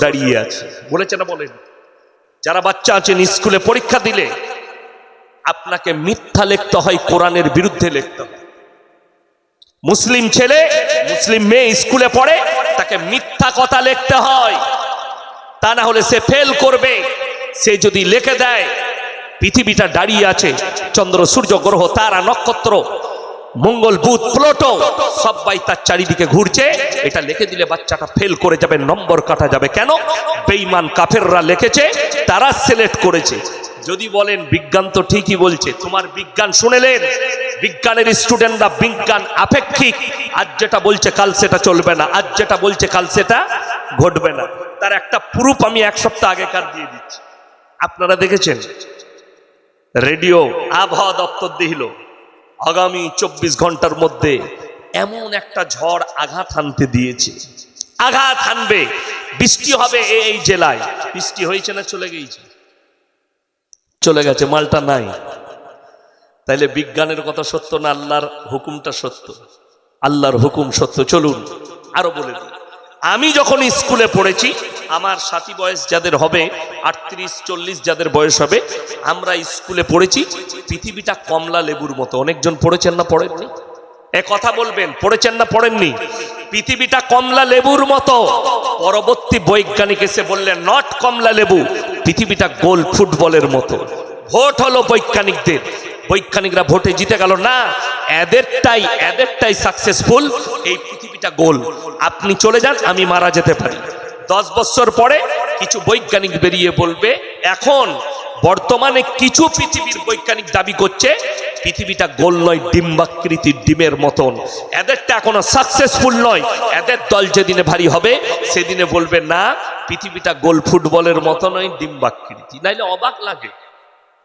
দাঁড়িয়ে আছে, বলেছে না বলেন? যারা বাচ্চা আছেন স্কুলে পরীক্ষা দিলে আপনাকে মিথ্যা লিখতে হয়, কোরআনের বিরুদ্ধে লিখতে হয়। মুসলিম ছেলে মুসলিম মেয়ে স্কুলে পড়ে, তাকে মিথ্যা কথা লিখতে হয়, তা না হলে সে ফেল করবে। সে যদি লিখে দেয় পৃথিবীটা দাঁড়িয়ে আছে, চন্দ্র সূর্য গ্রহ তারা নক্ষত্র মঙ্গল বুধ প্লুটো সবাই তার চারিদিকে ঘুরছে, এটা লিখে দিলে বাচ্চাটা ফেল করে যাবে, নম্বর কাটা যাবে। কেন? বেঈমান কাফেররা লিখেছে, তারা সিলেক্ট করেছে। যদি বলেন বিজ্ঞান তো ঠিকই বলছে, তোমার বিজ্ঞান শুনেলেন? বিজ্ঞানের স্টুডেন্টরা বিজ্ঞান আপেক্ষিক, আজ যেটা বলছে কাল সেটা চলবে না, আজ যেটা বলছে কাল সেটা ঘটবে না। তার একটা প্রুফ আমি এক সপ্তাহ আগেকার দিয়ে দিচ্ছি। আপনারা দেখেছেন রেডিও আবহাওয়া দপ্তর দিল আগামী 24 ঘন্টার মধ্যে এমন একটা ঝড় আঘাত হানতে দিয়েছে, আঘাত হানবে, বৃষ্টি হবে এই জেলায়। বৃষ্টি হয়েছে না চলে গেছে? চলে গেছে, মালটা নাই। তাইলে বিজ্ঞানের কথা সত্য না আল্লাহর হুকুমটা সত্য? আল্লাহর হুকুম সত্য। চলুন আরো বলে দিই। আমি যখন স্কুলে পড়েছি, আমার সাথী বয়স যাদের হবে 38-40 যাদের বয়স হবে, আমরা স্কুলে পড়েছি পৃথিবীটা কমলা লেবুর মতো। অনেকজন পড়েছেন না পড়েননি? এ কথা বলবেন, পড়েছেন না পড়েননি? পৃথিবীটা কমলা লেবুর মতো। পরবর্তী বৈজ্ঞানিক এসে বললেন নট কমলা লেবু, পৃথিবীটা গোল ফুটবলের মতো। ভোট হলো বৈজ্ঞানিকদের, বৈজ্ঞানিকরা ভোটে জিতে গেল না, এদেরটাই সাকসেসফুল। এই পৃথিবীটা গোল, আপনি চলে যান, আমি মারা যেতে পারি। 10 বছর পরে কিছু বৈজ্ঞানিক বেরিয়ে বলবে, এখন বর্তমানে কিছু পৃথিবীর বৈজ্ঞানিক দাবি করছে পৃথিবীটা গোল নয়, ডিম্বাকৃতির, ডিমের মতন। এদেরটা এখনো সাকসেসফুল নয়। এদের দল যেদিনে ভারী হবে সেদিনে বলবে না, পৃথিবীটা গোল ফুটবলের মতো নয়, ডিম্বাকৃতি। নাইলে অবাক লাগে,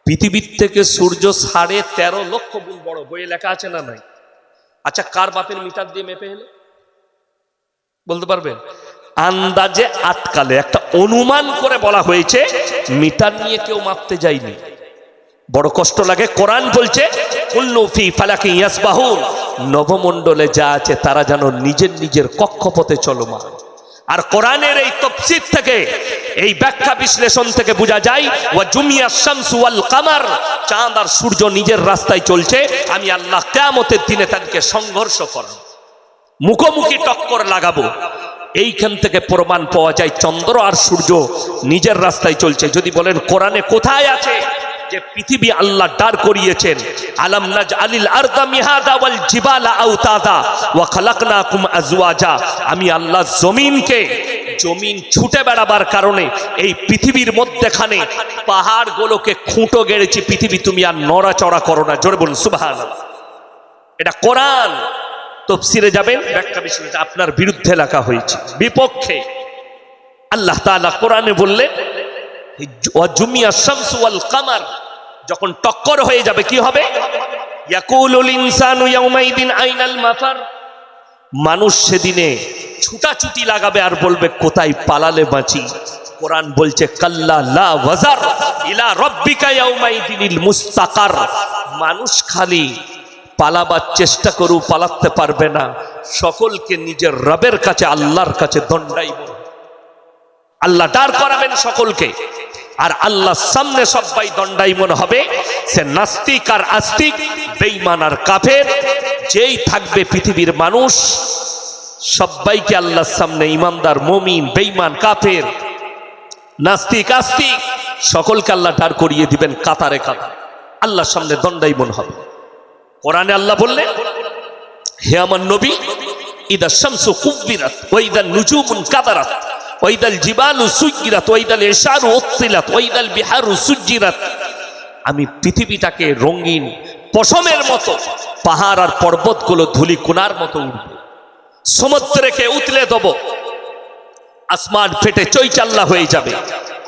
পৃথিবীর থেকে সূর্য 13.5 লক্ষ গুণ বড়। বইয়ে লেখা আছে না নাই? আচ্ছা, কার বাপের মিটার দিয়ে মেপে এলো বলতে পারবেন? আন্দাজে আটকালে একটা অনুমান করে বলা হয়েছে, মিটার নিয়ে কেউ মাপতে যায়নি। বড় কষ্ট লাগে। কোরআন বলছে কুল্লু ফি ফালাকি ইয়াসবাহুন, নবমণ্ডলে যা আছে তারা যেন নিজের নিজের কক্ষপথে চলমান। আর কোরআনের এই তাফসীর থেকে, এই ব্যাখ্যা বিশ্লেষণ থেকে বোঝা যায় ওয়া জুমিয়া শামসু ওয়াল কামার, চাঁদ আর সূর্য নিজের রাস্তায় চলছে। আমি আল্লাহ কিয়ামতের দিনে তাদেরকে সংঘর্ষ করব, মুখোমুখি টক্কর লাগাবো। এইখান থেকে প্রমাণ পাওয়া যায় চন্দ্র আর সূর্য নিজের রাস্তায় চলছে। যদি বলেন কোরআনে কোথায় আছে যে পৃথিবী আল্লাহ দাঁড় করিয়েছেন? আলাম নাজআলিল আরদা মিহাদা ওয়াল জিবালা আওতাদা ওয়া খালাকনাকুম আজওয়াজা, আমি আল্লাহ জমিন ছুটে বেড়াবার কারণে এই পৃথিবীর মধ্যেখানে পাহাড়গুলোকে খুঁটো গেড়েছি। পৃথিবী তুমি আর নড়াচড়া করো না। জোরে বলুন সুবহানাল্লাহ। এটা কোরআন। তাফসীরে যাবেন, ব্যাখ্যা বিশ্লেষণ আপনার বিরুদ্ধে লেখা হয়েছে, বিপক্ষে। আল্লাহ তাআলা কোরআনে বললেন ওয়া জুমিয়া শামসু ওয়াল কামার, যখন টক্কর হয়ে যাবে কি হবে? ইয়াকুলুল ইনসানু ইয়াউমাইদিন আইনাল মাফার, মানুষ সেদিনে ছুটাছুটি লাগাবে আর বলবে কোথায় পালালে বাঁচি। কোরআন বলছে কাল্লা লা ওয়াজার ইলা রাব্বিকা ইয়াউমাইদিনিল মুস্তাকার, মানুষ খালি পালাবার চেষ্টা করু, পালাতে পারবে না। সকলকে নিজের রবের কাছে, আল্লাহর কাছে দণ্ডাইব। আল্লাহ দাঁড় করাবেন সকলকে, আর আল্লাহর সামনে সবাই দণ্ডায়মান হবে। সে নাস্তিক আর আস্তিক, বেঈমান আর কাফের, যেই থাকবে পৃথিবীর মানুষ সবাইকে আল্লাহর সামনে, ইমানদার মুমিন বেঈমান কাফের নাস্তিক আস্তিক সকলকে আল্লাহ দাঁড় করিয়ে দিবেন কাতারে কাতার, আল্লাহর সামনে দণ্ডায়মান হবে। কোরআনে আল্লাহ বললেন হে আমার নবী, ইদা শামসু কুব্বিরাত ওয়া ইদা নুজুমুন কাদারাত ওয়া ইদাল জিবালু সুজ্জিরাত ওয়া ইদাল ইশারু উত্তিলাত ওয়া ইদাল বিহারু সুজ্জিরাত, আমি পৃথিবীটাকে রঙিন পশমের মতো, পাহাড় আর পর্বতগুলো ধুলি কোনার মতো উঠবে, সমুদ্রকে উতলে দেব, আসমান ফেটে চৈচাল্লা হয়ে যাবে।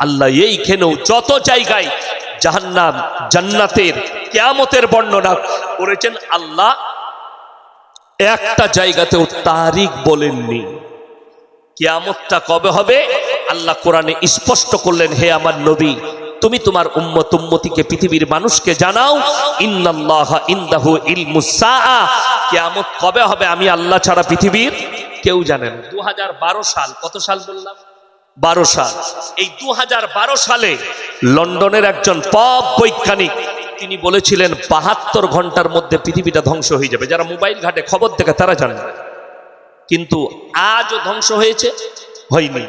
আল্লাহ এইখানেও যত জায়গায় জাহান্নাম জান্নাতের কিয়ামতের বর্ণনা করেছেন, আল্লাহ একটা জায়গাতেও তারিখ বলেননি। কিয়ামতটা কবে হবে আল্লাহ কোরআনে স্পষ্ট করলেন, হে আমার নবী তুমি তোমার উম্মত উম্মতিকে, পৃথিবীর মানুষকে জানাও, ইন্নাল্লাহা ইনদাহু ইলমুস সাআ, কিয়ামত কবে হবে আমি আল্লাহ ছাড়া পৃথিবীর কেউ জানে না। 2012 সাল, কত সাল বললাম? 12 সাল। এই 2012 সালে লন্ডনের একজন পপ বৈজ্ঞানিক তিনি বলেছিলেন 72 ঘন্টার মধ্যে পৃথিবীটা ধ্বংস হয়ে যাবে। যারা মোবাইল ঘাটে খবর দেখে তারা জানে, কিন্তু আজও ধ্বংস হয়েছে? হয়নি।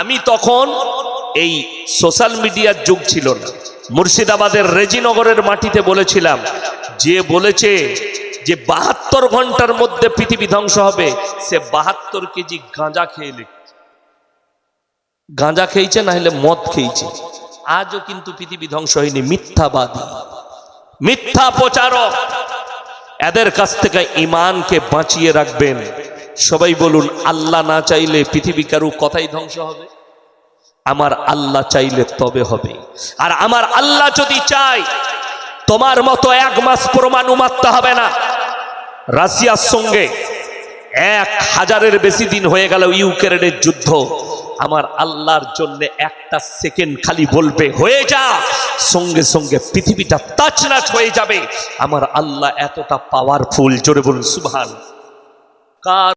আমি তখন এই সোশ্যাল মিডিয়ার যুগ ছিল না, মুর্শিদাবাদের রেজিনগরের মাটিতে বলেছিলাম, যে বলেছে যে 72 ঘন্টার মধ্যে পৃথিবী ধ্বংস হবে, সে 72 কেজি গাঁজা খেয়ে লিখছে। গাঁজা খেয়েছে না হলে মদ খেয়েছে। আজও কিন্তু পৃথিবী ধ্বংস হয়নি। মিথ্যাবাদী, মিথ্যা প্রচারক, এদের কাছ থেকে ঈমানকে বাঁচিয়ে রাখবেন। সবাই বলুন, আল্লাহ না চাইলে পৃথিবী কারো কথাই ধ্বংস হবে? আমার আল্লাহ চাইলে তবে হবে। আর আমার আল্লাহ যদি চায়, তোমার মতো 1 মাস পরমাণু মারতে হবে না। রাশিয়ার সঙ্গে 1000-এর বেশি দিন হয়ে গেল ইউক্রেনের যুদ্ধ। আমার আল্লাহর জন্য একটা সেকেন্ড খালি বলবে হয়ে যা, সঙ্গে সঙ্গে পৃথিবীটা তাছনাছ হয়ে যাবে। আমার আল্লাহ এতটা পাওয়ারফুল। জোরে বলুন সুবহান। কার